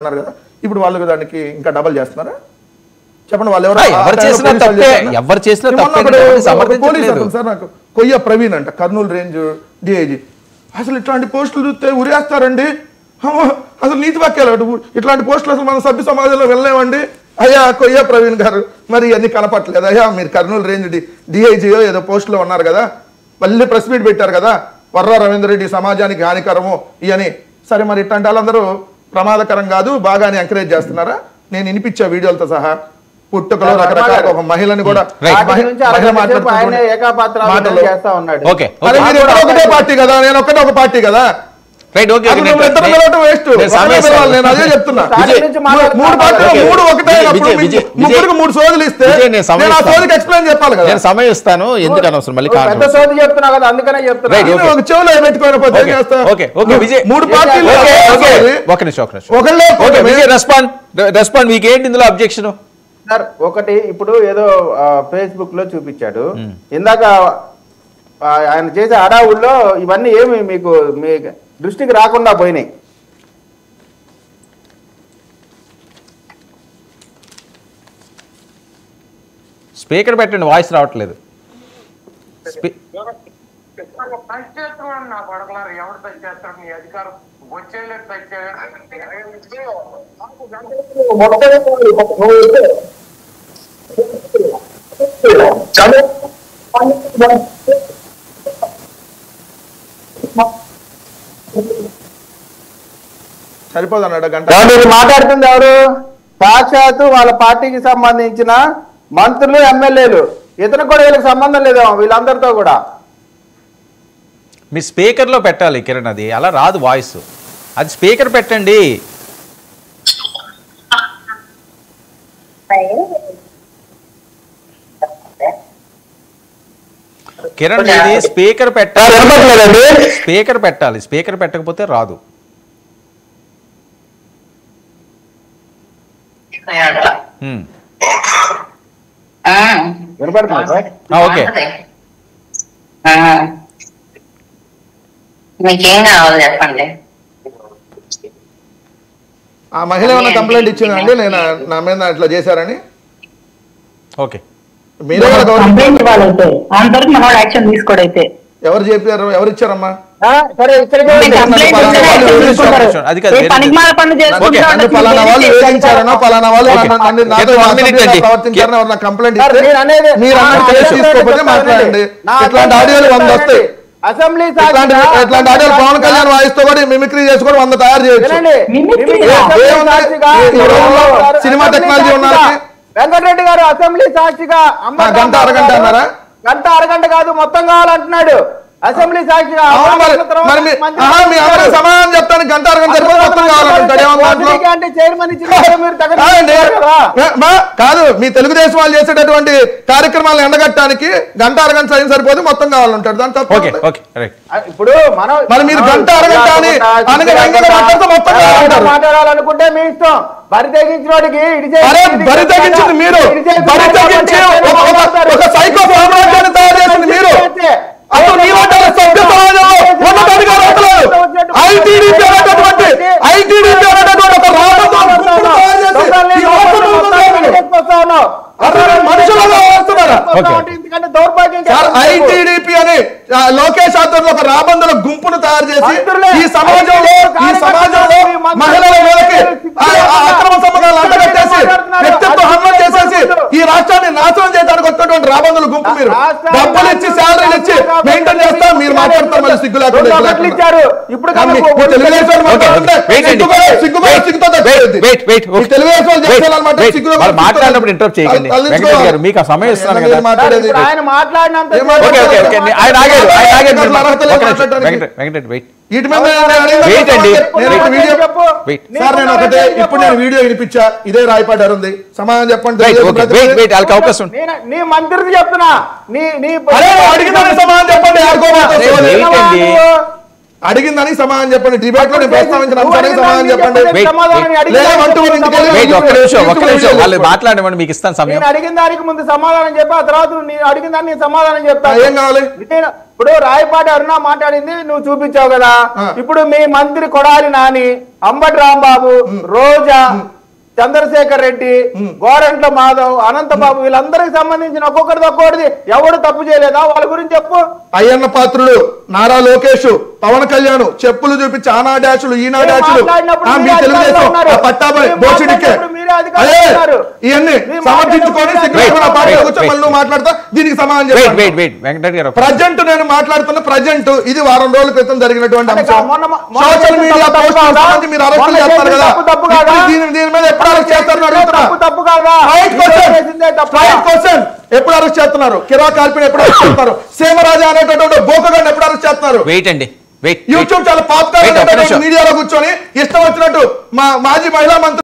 అన్నారు కదా, ఇప్పుడు వాళ్ళు దానికి ఇంకా డబల్ చేస్తున్నారా? చెప్పండి. వాళ్ళు ఎవరు చేసినా పోలీసు అతను సార్ నాకు కొయ్య ప్రవీణ్ అంట, కర్నూలు రేంజ్ డిఐజీ. అసలు ఇట్లాంటి పోస్టులు చూస్తే ఉరేస్తారండి. అసలు నీతి వాక్యాలు ఇట్లాంటి పోస్టులు అసలు మన సభ్య సమాజంలో వెళ్ళలేమండి. అయ్యా కొయ్య ప్రవీణ్ గారు, మరి అన్ని కనపట్లేదు. అయ్యా మీరు కర్నూలు రేంజ్ డిఐజీయో ఏదో పోస్టులో ఉన్నారు కదా, మళ్ళీ ప్రెస్ మీట్ పెట్టారు కదా, వర్రా రవీందర్ రెడ్డి సమాజానికి హానికరము ఇవని. సరే మరి ఇట్లాంటి వాళ్ళందరూ ప్రమాదకరం కాదు, బాగానే ఎంకరేజ్ చేస్తున్నారా? నేను వినిపించా వీడియోలతో సహా. పుట్టుకలో రకరకాల ఒక మహిళని కూడా ఒకటే పార్టీ కదా, నేను ఒక పార్టీ కదా. నేను అదే చెప్తున్నా, మూడు పార్టీలు మూడు ఒకటే, ముగ్గురికి మూడు సోదులు ఇస్తే నేను ఆ సోదికి ఎక్స్ప్లెయిన్ చెప్పాలి కదా. నేను సమయం ఇస్తాను, ఎందుకని అవసరం మళ్ళీ చెప్తున్నా కదా, అందుకనే చెప్తున్నా. ఒక చెవులో పెట్టుకోకపోతే మూడు పార్టీలు రెస్పాండ్ మీకు ఏంటి ఇందులో అబ్జెక్షన్? సార్ ఒకటి, ఇప్పుడు ఏదో ఫేస్బుక్ లో చూపించాడు ఇందాక, ఆయన చేసే హడావుల్లో ఇవన్నీ ఏమి మీకు మీ దృష్టికి రాకుండా పోయినాయి. స్పీకర్ పెట్టండి, వాయిస్ రావట్లేదు. సరిపోదన్నాడు గంట. మాట్లాడుతుంది ఎవరు? సాక్షాత్తు వాళ్ళ పార్టీకి సంబంధించిన మంత్రులు, ఎమ్మెల్యేలు. ఇతను కూడా వీళ్ళకి సంబంధం లేదు, వీళ్ళందరితో కూడా. మీ స్పీకర్లో పెట్టాలి కిరణ్, అది అలా రాదు వాయిస్. అది స్పీకర్ పెట్టండి. కిరణ్ ఇది స్పీకర్ పెట్టాలి, స్పీకర్ పెట్టాలి. స్పీకర్ పెట్టకపోతే రాదు. ఓకే, మీకేం కావాలి చెప్పండి. ఆ మహిళ ఏమైనా కంప్లైంట్ ఇచ్చిందండి నేను నా మీద ఇట్లా చేశారని? ఓకే, ఎవరు చెప్పారు? ఎవరు ఇచ్చారమ్మా? పలానా వాళ్ళు వేధించారనో పలానా వాళ్ళు ప్రవర్తించారనో కంప్లైంట్ ఇస్తే మీరు తీసుకోకపోతే మాట్లాడండి. ఇట్లాంటి ఆడియోలు 100 వస్తాయి. అసెంబ్లీ ఇట్లాంటి ఆడియోలు పవన్ కళ్యాణ్ వాయిస్ తో కూడా మిమిక్రీ చేసుకొని 100 తయారు చేయొచ్చు. సినిమా టెక్నాలజీ ఉన్నారు. వెంకటరెడ్డి గారు అసెంబ్లీ సాక్షిగా గంట అరగంట అన్నారా? గంట అరగంట కాదు, మొత్తం కావాలంటున్నాడు అసెంబ్లీ సాక్షిగా. సమాధానం చెప్తాను, గంట అరగంట మొత్తం కావాలంటాడు. చైర్మన్ కాదు, మీ తెలుగుదేశం వాళ్ళు చేసేటటువంటి కార్యక్రమాలను ఎండగట్టడానికి గంట అరగంట సైన్ సరిపోతే మొత్తం కావాలంటాడు. దాని తప్ప ఇప్పుడు మరి మీరు గంట అరగంట అని మొత్తం మాట్లాడాలనుకుంటే మీ ఇష్టం. బరి తెగించిన వాడికి బరి తెగించింది మీరు, బరి తెగించి ఒక సైకో సామ్రాజ్యాన్ని తయారు చేసింది మీరు. అసలు నీ సభ్య సమాజంలో ఉన్నదానికి అర్హతలేదు. ఐటీడీపీ అనేటటువంటి ఒక ఐటీడీపీ అని లోకేష్ ఆధ్వర్యంలో ఒక రాబందుల గుంపును తయారు చేసి ఈ సమాజంలో మహిళల మీదకి అక్రమ సంబంధాలు అంటగట్టేసి వ్యక్తిత్వ హత్య చేసేసి ఈ రాష్ట్రాన్ని నాశనం చేయడానికి వచ్చినటువంటి రాబందుల గుంపు. మీరు డబ్బులు ఇచ్చి శాలరీలు ఇచ్చి మెయింటైన్ చేస్తారు, మీరు మాట్లాడతారు మళ్ళీ సిగ్గు లేకుండా. మాట్లాడినప్పుడు ఇంటరప్ట్ చేయకండి. వెంకటరెడ్డి గారు మీకు ఆ సమయం ఇస్తున్నాను కదా. ఆయన మాట్లాడినంత ఇప్పుడు నేను వీడియో వినిపించా, ఇదే రాయపాటి అరుంది. సమాధానం చెప్పండి. నీ మంత్రికి చెప్తున్నా, అడిగిందని సమాధానం చెప్పండి. అడిగిందని సమాధానం చెప్పండి. డిబేట్ లో నేను ప్రస్తావించిన అంశానికి సమాధానం చెప్పండి. మాట్లాడమని మీకు ఇస్తాను సమయం. అడిగిన దానికి ముందు సమాధానం చెప్పా, తర్వాత అడిగిన దానికి సమాధానం చెప్తా. ఏం కావాలి? ఇప్పుడు రాయపాటి అరుణ మాట్లాడింది నువ్వు చూపించావు కదా. ఇప్పుడు మీ మంత్రి కొడాలి నాని, అంబటి రాంబాబు, రోజా, చంద్రశేఖర్ రెడ్డి, గోరంట్ల మాధవ్, అనంతబాబు వీళ్ళందరికి సంబంధించిన ఒక్కొక్కరిది ఎవడు తప్పు చేయలేదా? వాళ్ళ గురించి చెప్పు. అయ్యన్న పాత్రుడు, నారా లోకేష్, పవన్ కళ్యాణ్ చెప్పులు చూపించి ఆనా డాషులు ఈనా డాషులు మీ తెలుగుదేశం పట్టాభాయ్ బోసిడికే ఇవన్నీ సమర్థించుకొని మళ్ళీ మాట్లాడతా. దీనికి సమాధానం చెప్పండి. ప్రజెంట్ నేను మాట్లాడుతున్న ప్రజెంట్ ఇది వారం రోజుల క్రితం జరిగినటువంటి అంశం. సోషల్ మీడియా పోస్ట్ మీరు అరెస్టులు చేస్తారు కదా, దీని మీద ఎప్పుడు అరెస్ట్ చేస్తారని అడుగుతున్నా. ఎప్పుడు అరెస్ట్ చేస్తున్నారు? కిరా కార్పిని ఎప్పుడు అరెస్ట్ చేస్తున్నారు? సేమరాజా అనేటటువంటి బోకగాన్ని ఎప్పుడు అరెస్ట్ చేస్తున్నారు? యూట్యూబ్ చాలా పాపులర్ మీడియాలో కూర్చొని ఇష్టం వచ్చినట్టు మా మాజీ మహిళా మంత్రి